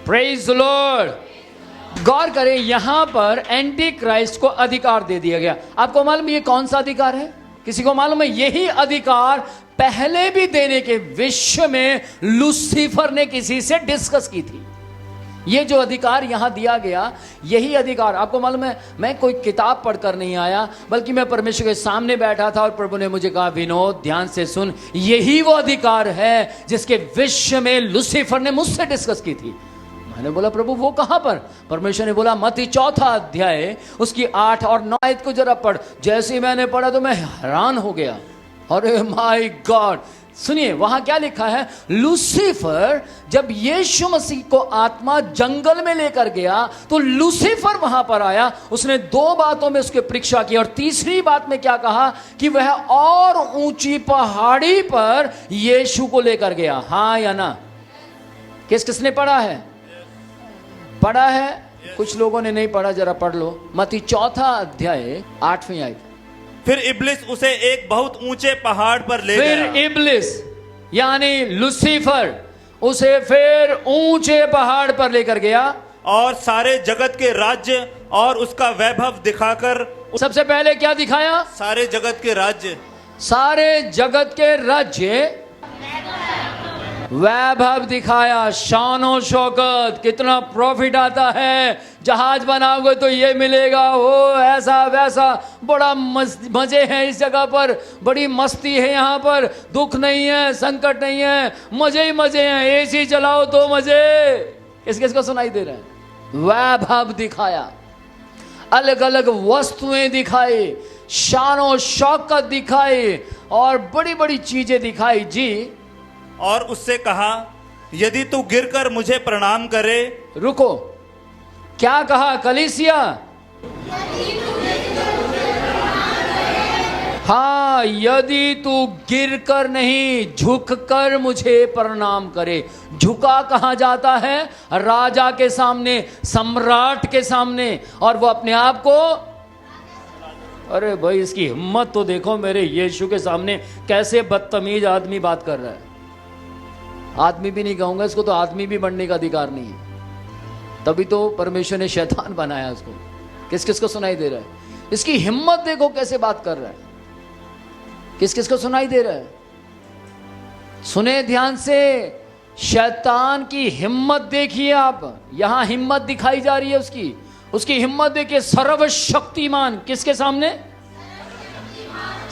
Praise the Lord. गौर करें, यहां पर एंटी क्राइस्ट को अधिकार दे दिया गया। आपको मालूम ये कौन सा अधिकार है? किसी को मालूम है? यही अधिकार पहले भी देने के विश्व में लूसीफर ने किसी से डिस्कस की थी। ये जो अधिकार यहां दिया गया, यही अधिकार आपको मालूम है, मैं कोई किताब पढ़कर नहीं आया, बल्कि मैं परमेश्वर के सामने बैठा था और प्रभु ने मुझे कहा, विनोद ध्यान से सुन, यही वो अधिकार है जिसके विश्व में लूसीफर ने मुझसे डिस्कस की थी। मैंने बोला, प्रभु वो कहां पर? परमेश्वर ने बोला, मत्ती 4 अध्याय उसकी 8 और 9 आयत को जरा पढ़। जैसे ही मैंने पढ़ा तो मैं हैरान हो गया। अरे माय गॉड, सुनिए वहां क्या लिखा है। लूसीफर जब यीशु मसीह को आत्मा जंगल में लेकर गया तो लूसीफर वहां पर आया। उसने 2 बातों में उसकी परीक्षा की और तीसरी बात में क्या कहा कि वह और ऊंची पहाड़ी पर यीशु को लेकर गया। हाँ या ना? किसने पढ़ा है? पढ़ा है? कुछ लोगों ने नहीं पढ़ा, जरा पढ़ लो। मत्ती 4 अध्याय 8वीं आयत। फिर इब्लिस उसे एक बहुत ऊंचे पहाड़ पर ले गया। फिर इब्लिस यानी लूसीफर उसे फिर ऊंचे पहाड़ पर लेकर गया और सारे जगत के राज्य और उसका वैभव दिखाकर। सबसे पहले क्या दिखाया? सारे जगत के राज्य, सारे जगत के राज्य, वैभव दिखाया, शानो शौकत, कितना प्रॉफिट आता है, जहाज बनाओगे तो ये मिलेगा, वो ऐसा वैसा, बड़ा मजे हैं इस जगह पर, बड़ी मस्ती है यहाँ पर, दुख नहीं है, संकट नहीं है, मजे ही मजे हैं, एसी चलाओ तो मजे। किसको सुनाई दे रहा है? वैभव दिखाया, अलग अलग वस्तुएं दिखाई, शानो शौकत दिखाई और बड़ी बड़ी चीजें दिखाई जी। और उससे कहा, यदि तू गिरकर मुझे प्रणाम करे। रुको, क्या कहा कलीसिया? हाँ, यदि तू गिरकर नहीं, झुककर मुझे प्रणाम करे। झुका कहाँ जाता है? राजा के सामने, सम्राट के सामने, और वो अपने आप को, अरे भाई इसकी हिम्मत तो देखो, मेरे यीशु के सामने कैसे बदतमीज आदमी बात कर रहा है। आदमी भी नहीं कहूंगा इसको, तो आदमी भी बनने का अधिकार नहीं है। तभी तो परमेश्वर ने शैतान बनाया इसको। किसको सुनाई दे रहा है? इसकी हिम्मत देखो कैसे बात कर रहा है। किसको सुनाई दे रहा है? सुने ध्यान से, शैतान की हिम्मत देखिए आप। यहां हिम्मत दिखाई जा रही है उसकी हिम्मत देखिए। सर्वशक्तिमान किसके सामने?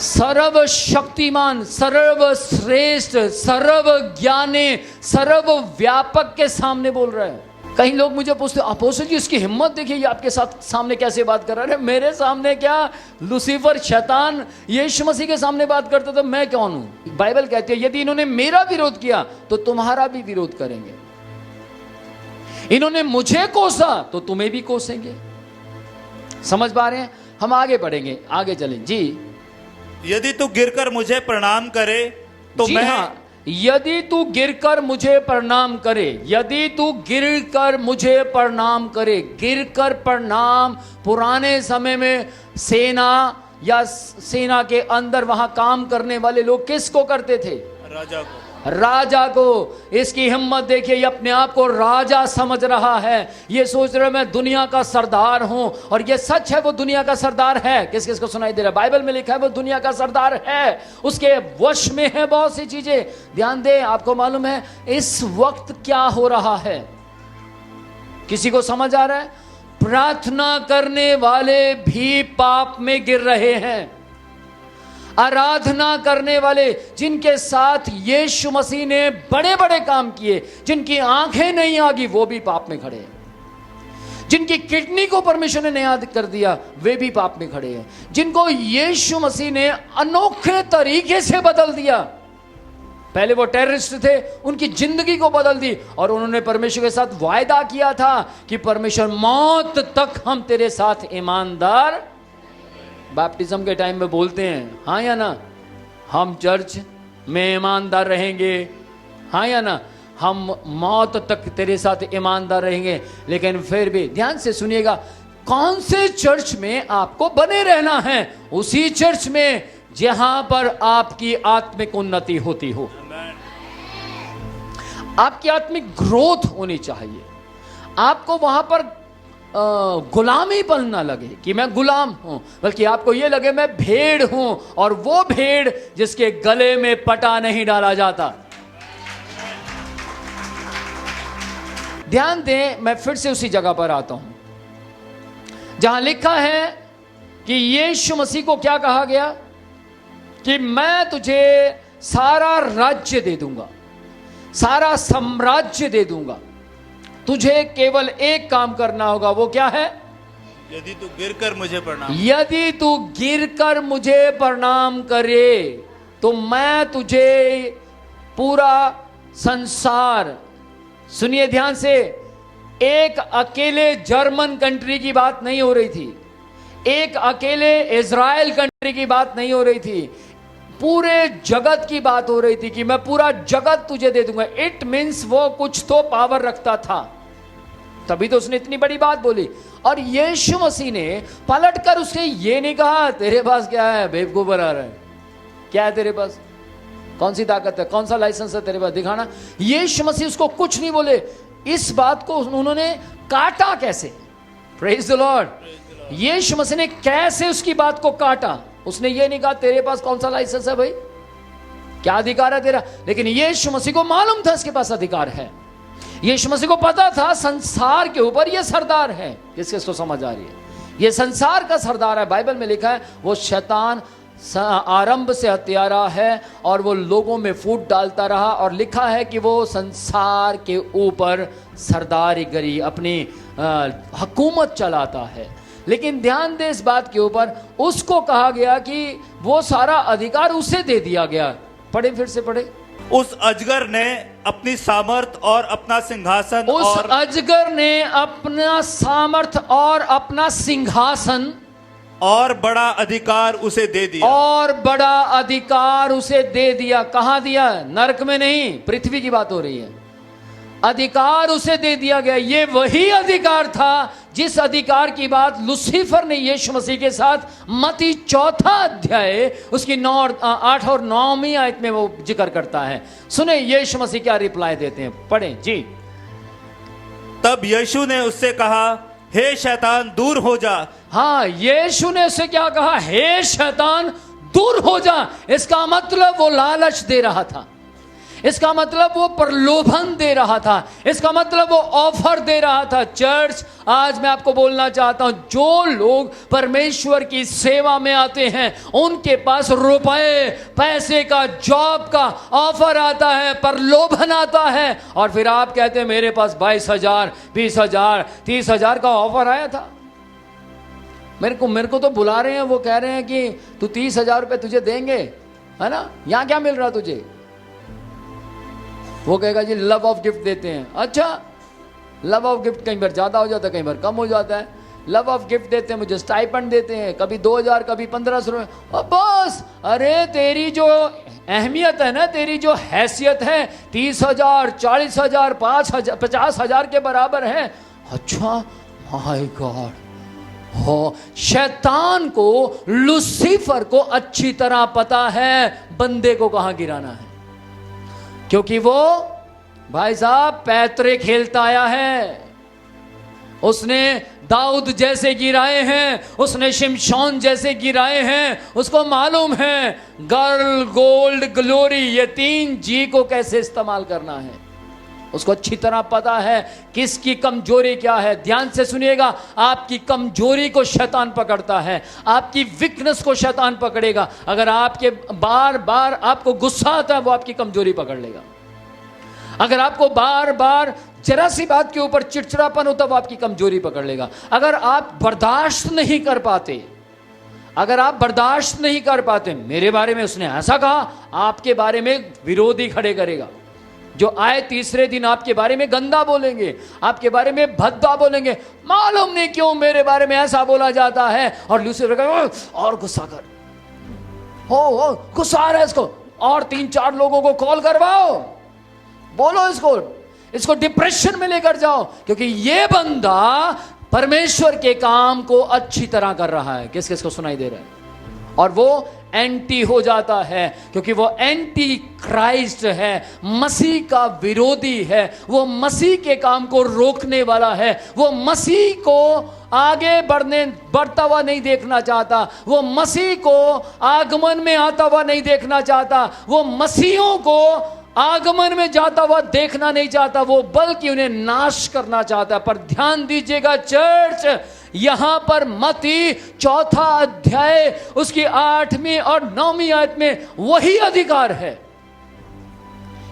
सर्वशक्तिमान, सर्वश्रेष्ठ, सर्वज्ञानी, सर्वव्यापक के सामने बोल रहा है। कई लोग मुझे पूछते, अपोस्टल जी इसकी हिम्मत देखिए, ये आपके साथ सामने कैसे बात कर रहा है। मेरे सामने क्या, लूसीफर शैतान यीशु मसीह के सामने बात करता तो मैं कौन हूं? बाइबल कहती है, यदि इन्होंने मेरा विरोध किया तो तुम्हारा भी विरोध करेंगे। इन्होंने मुझे कोसा तो तुम्हें भी कोसेंगे। समझ पा रहे हैं? हम आगे बढ़ेंगे, आगे चलें जी। यदि तू गिरकर मुझे प्रणाम करे तो मैं, हाँ, यदि तू गिरकर मुझे प्रणाम करे, यदि तू गिरकर मुझे प्रणाम करे। गिरकर प्रणाम पुराने समय में सेना या सेना के अंदर वहां काम करने वाले लोग किसको करते थे? राजा को। इसकी हिम्मत देखिए, ये अपने आप को राजा समझ रहा है। ये सोच रहा है मैं दुनिया का सरदार हूं, और ये सच है, वो दुनिया का सरदार है। किसको सुनाई दे रहा है? बाइबल में लिखा है वो दुनिया का सरदार है, उसके वश में है बहुत सी चीजें। ध्यान दें, आपको मालूम है इस वक्त क्या हो रहा है? किसी को समझ आ रहा है? प्रार्थना करने वाले भी पाप में गिर रहे हैं। आराधना करने वाले, जिनके साथ यीशु मसीह ने बड़े बड़े काम किए, जिनकी आंखें नहीं आगी, वो भी पाप में खड़े हैं। जिनकी किडनी को परमेश्वर ने नया कर दिया, वे भी पाप में खड़े हैं। जिनको यीशु मसीह ने अनोखे तरीके से बदल दिया, पहले वो टेररिस्ट थे, उनकी जिंदगी को बदल दी, और उन्होंने परमेश्वर के साथ वायदा किया था कि परमेश्वर मौत तक हम तेरे साथ ईमानदार। बैप्टिज्म के टाइम में बोलते हैं, हाँ या ना, हम चर्च में ईमानदार रहेंगे, हाँ या ना, हम मौत तक तेरे साथ ईमानदार रहेंगे। लेकिन फिर भी ध्यान से सुनिएगा, कौन से चर्च में आपको बने रहना है? उसी चर्च में जहां पर आपकी आत्मिक उन्नति होती हो, आपकी आत्मिक ग्रोथ होनी चाहिए। आपको वहां पर गुलामी पन ना लगे कि मैं गुलाम हूं, बल्कि आपको यह लगे मैं भेड़ हूं, और वो भेड़ जिसके गले में पटा नहीं डाला जाता। ध्यान दें, मैं फिर से उसी जगह पर आता हूं जहां लिखा है कि यीशु मसीह को क्या कहा गया कि मैं तुझे सारा राज्य दे दूंगा, सारा साम्राज्य दे दूंगा, तुझे केवल एक काम करना होगा। वो क्या है? यदि तू गिरकर मुझे प्रणाम, यदि तू गिरकर मुझे प्रणाम करे तो मैं तुझे पूरा संसार, सुनिए ध्यान से, एक अकेले जर्मन कंट्री की बात नहीं हो रही थी, एक अकेले इजराइल कंट्री की बात नहीं हो रही थी, पूरे जगत की बात हो रही थी कि मैं पूरा जगत तुझे दे दूंगा। इट मीन्स वो कुछ तो पावर रखता था, तभी तो उसने इतनी बड़ी बात बोली। और यीशु मसीह ने पलटकर उससे ये नहीं कहा तेरे पास क्या है बेवकूफ बना रहा है, क्या है तेरे पास, कौन सी ताकत है, कौन सा लाइसेंस है तेरे पास, दिखाना। यीशु मसीह उसको कुछ नहीं बोले। इस बात को उन्होंने काटा कैसे? Praise the Lord. यीशु मसीह ने कैसे उसकी बात को काटा? उसने ये नहीं कहा तेरे पास कौन सा लाइसेंस है भाई, क्या अधिकार है तेरा, लेकिन यीशु मसीह को मालूम था इसके पास अधिकार है। यीशु मसीह को पता था संसार के ऊपर ये सरदार है। किसके इसको समझ आ रही है? ये संसार का सरदार है। बाइबल में लिखा है वो शैतान आरंभ से हत्यारा है और वो लोगों में फूट डालता रहा, और लिखा है कि वो संसार के ऊपर सरदारीगरी अपनी हुकूमत चलाता है। लेकिन ध्यान दे इस बात के ऊपर, उसको कहा गया कि वो सारा अधिकार उसे दे दिया गया। पढ़े, फिर से पढ़े। उस अजगर ने अपनी सामर्थ और अपना सिंहासन, उस अजगर ने अपना सामर्थ और अपना सिंहासन और बड़ा अधिकार उसे दे दिया, और बड़ा अधिकार उसे दे दिया। कहां दिया? नरक में नहीं, पृथ्वी की बात हो रही है। अधिकार उसे दे दिया गया। ये वही अधिकार था जिस अधिकार की बात लूसीफर ने यीशु मसीह के साथ मत्ती 4 अध्याय उसकी 8 और 9वीं आयत में वो जिक्र करता है। सुने यीशु मसीह क्या रिप्लाई देते हैं, पढ़ें जी। तब यीशु ने उससे कहा, हे शैतान दूर हो जा। हाँ, यीशु ने उससे क्या कहा? हे शैतान दूर हो जा। इसका मतलब वो लालच दे रहा था, इसका मतलब वो प्रलोभन दे रहा था, इसका मतलब वो ऑफर दे रहा था। चर्च, आज मैं आपको बोलना चाहता हूं, जो लोग परमेश्वर की सेवा में आते हैं उनके पास रुपए पैसे का, जॉब का ऑफर आता है, प्रलोभन आता है, और फिर आप कहते हैं मेरे पास 22,000 20,000 30,000 का ऑफर आया था। मेरे को तो बुला रहे हैं, वो कह रहे हैं कि तू 30,000 रुपये तुझे देंगे, है ना, यहां क्या मिल रहा तुझे? वो कहेगा जी लव ऑफ गिफ्ट देते हैं। अच्छा, लव ऑफ गिफ्ट कई बार ज्यादा हो जाता है, कई बार कम हो जाता है। लव ऑफ गिफ्ट देते हैं, मुझे स्टाइपेंड देते हैं, कभी 2,000 कभी 1,500 रुपये। बस, अरे तेरी जो अहमियत है ना, तेरी जो हैसियत है 30,000 40,000 5,000 50,000 के बराबर है। अच्छा, माय गॉड। हो, शैतान को, लूसीफर को अच्छी तरह पता है बंदे को कहां गिराना है, क्योंकि वो भाई साहब पैतरे खेलता आया है। उसने दाऊद जैसे गिराए हैं, उसने शिमशोन जैसे गिराए हैं। उसको मालूम है गर्ल, गोल्ड, ग्लोरी, ये 3 जी को कैसे इस्तेमाल करना है। उसको अच्छी तरह पता है किसकी कमजोरी क्या है। ध्यान से सुनिएगा, आपकी कमजोरी को शैतान पकड़ता है, आपकी वीकनेस को शैतान पकड़ेगा। अगर आपके बार बार आपको गुस्सा आता है, वो आपकी कमजोरी पकड़ लेगा। अगर आपको बार बार जरा सी बात के ऊपर चिड़चिड़ापन होता, वो आपकी कमजोरी पकड़ लेगा। अगर आप बर्दाश्त नहीं कर पाते, अगर आप बर्दाश्त नहीं कर पाते, मेरे बारे में उसने ऐसा कहा, आपके बारे में विरोधी खड़े करेगा। जो आए तीसरे दिन आपके बारे में गंदा बोलेंगे, आपके बारे में भद्दा बोलेंगे। मालूम नहीं क्यों मेरे बारे में ऐसा बोला जाता है। और लूसीफर कहेगा और गुस्सा कर, हो गुस्सा आ रहा है इसको, और 3-4 लोगों को कॉल करवाओ, बोलो इसको डिप्रेशन में लेकर जाओ, क्योंकि ये बंदा परमेश्वर के काम को अच्छी तरह कर रहा है। किस किस को सुनाई दे रहा है? और वो एंटी हो जाता है, क्योंकि वो एंटी क्राइस्ट है, मसीह का विरोधी है, वो मसीह के काम को रोकने वाला है, वो मसीह को आगे बढ़ता हुआ नहीं देखना चाहता, वो मसीह को आगमन में आता हुआ नहीं देखना चाहता, वो मसीहों को आगमन में जाता हुआ देखना नहीं चाहता, वो बल्कि उन्हें नाश करना चाहता है। पर ध्यान दीजिएगा चर्च, यहां पर मत्ती 4 अध्याय उसकी 8वीं और 9वीं आयत में वही अधिकार है,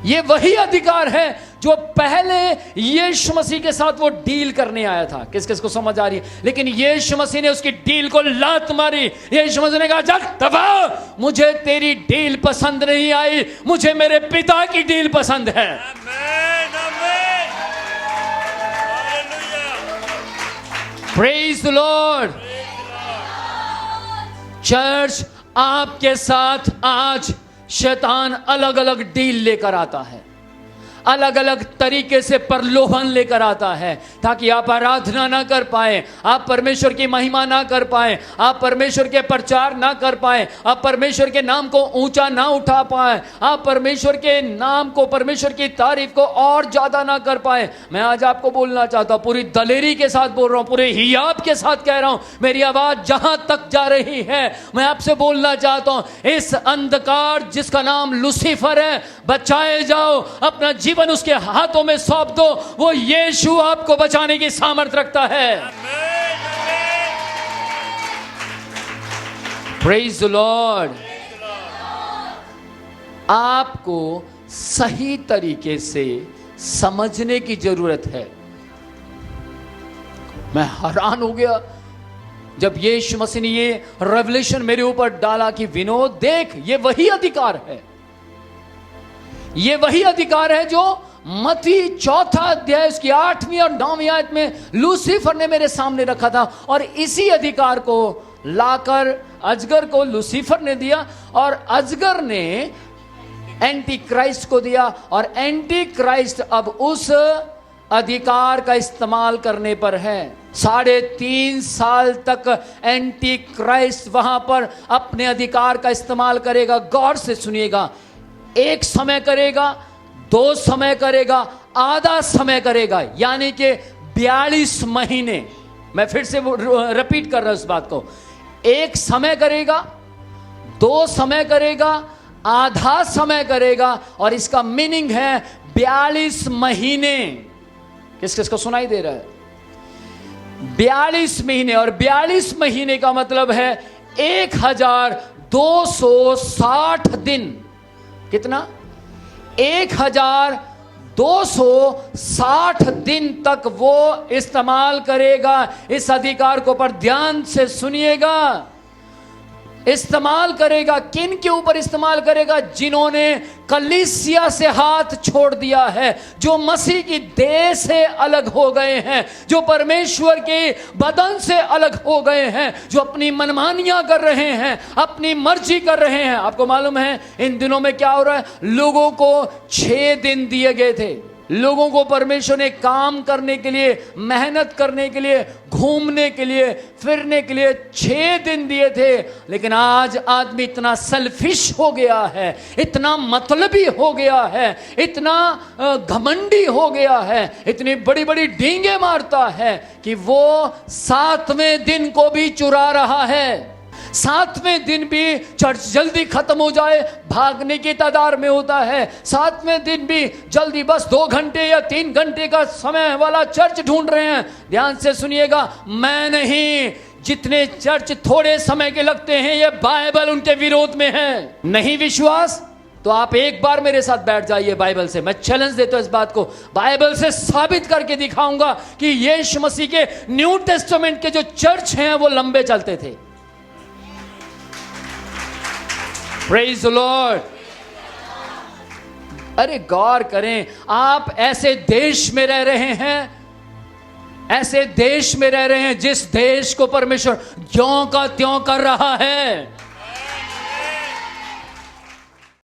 ये वही अधिकार है जो पहले यीशु मसीह के साथ वो डील करने आया था। किस किस को समझ आ रही है? लेकिन यीशु मसीह ने उसकी डील को लात मारी। यीशु मसीह ने कहा, जग दबा, मुझे तेरी डील पसंद नहीं आई, मुझे मेरे पिता की डील पसंद है। आमीन, आमीन, hallelujah, praise the Lord. Church, आपके साथ आज शैतान अलग अलग डील लेकर आता है, अलग अलग तरीके से प्रलोभन लेकर आता है, ताकि आप आराधना ना कर पाए, आप परमेश्वर की महिमा ना कर पाए, आप परमेश्वर के प्रचार ना कर पाए, आप परमेश्वर के नाम को ऊंचा ना उठा पाए, आप परमेश्वर के नाम को, परमेश्वर की तारीफ को और ज्यादा ना कर पाए। मैं आज आपको बोलना चाहता हूं, पूरी दलेरी के साथ बोल रहा हूं, पूरे हियाब के साथ कह रहा हूं, मेरी आवाज जहां तक जा रही है, मैं आपसे बोलना चाहता हूं, इस अंधकार जिसका नाम लूसीफर है, बचाए जाओ, अपना जीवन उसके हाथों में सौंप दो। वो यीशु आपको बचाने की सामर्थ रखता है। Praise the Lord. आपको सही तरीके से समझने की जरूरत है। मैं हैरान हो गया जब यीशु मसीह ने ये रेवलेशन मेरे ऊपर डाला कि विनोद देख, ये वही अधिकार है, ये वही अधिकार है जो मत्ती 4 अध्याय उसकी 8वीं और 9वीं आयत में लूसीफर ने मेरे सामने रखा था। और इसी अधिकार को लाकर अजगर को लूसीफर ने दिया, और अजगर ने एंटी क्राइस्ट को दिया, और एंटी क्राइस्ट अब उस अधिकार का इस्तेमाल करने पर है। 3.5 साल तक एंटी क्राइस्ट वहां पर अपने अधिकार का इस्तेमाल करेगा। गौर से सुनिएगा, एक समय करेगा, 2 समय करेगा, आधा समय करेगा, यानी कि 42 महीने। मैं फिर से रिपीट कर रहा हूं इस बात को, एक समय करेगा, 2 समय करेगा, आधा समय करेगा, और इसका मीनिंग है 42 महीने। किस किस को सुनाई दे रहा है? 42 महीने, और 42 महीने का मतलब है 1260 दिन। कितना? 1260 दिन तक वो इस्तेमाल करेगा इस अधिकार को। पर ध्यान से सुनिएगा, इस्तेमाल करेगा किन के ऊपर इस्तेमाल करेगा? जिन्होंने कलीसिया से हाथ छोड़ दिया है, जो मसीह की देह से अलग हो गए हैं, जो परमेश्वर के बदन से अलग हो गए हैं, जो अपनी मनमानियां कर रहे हैं, अपनी मर्जी कर रहे हैं। आपको मालूम है इन दिनों में क्या हो रहा है? लोगों को 6 दिन दिए गए थे। लोगों को परमेश्वर ने काम करने के लिए, मेहनत करने के लिए, घूमने के लिए, फिरने के लिए 6 दिन दिए थे। लेकिन आज आदमी इतना सेल्फिश हो गया है, इतना मतलबी हो गया है, इतना घमंडी हो गया है, इतनी बड़ी बड़ी डींगे मारता है कि वो 7वें दिन को भी चुरा रहा है। 7वें दिन भी चर्च जल्दी खत्म हो जाए भागने की तादाद में होता है। 7वें दिन भी जल्दी, बस 2 घंटे या 3 घंटे का समय वाला चर्च ढूंढ रहे हैं। ध्यान से सुनिएगा, मैं नहीं, जितने चर्च थोड़े समय के लगते हैं ये बाइबल उनके विरोध में है। नहीं विश्वास तो आप एक बार मेरे साथ बैठ जाइए बाइबल से। मैं चैलेंज देता हूं इस बात को, बाइबल से साबित करके दिखाऊंगा कि यीशु मसीह के न्यू टेस्टामेंट के जो चर्च हैं वो लंबे चलते थे। Praise the Lord। अरे गौर करें, आप ऐसे देश में रह रहे हैं, ऐसे देश में रह रहे हैं जिस देश को परमेश्वर ज्यों का त्यों कर रहा है।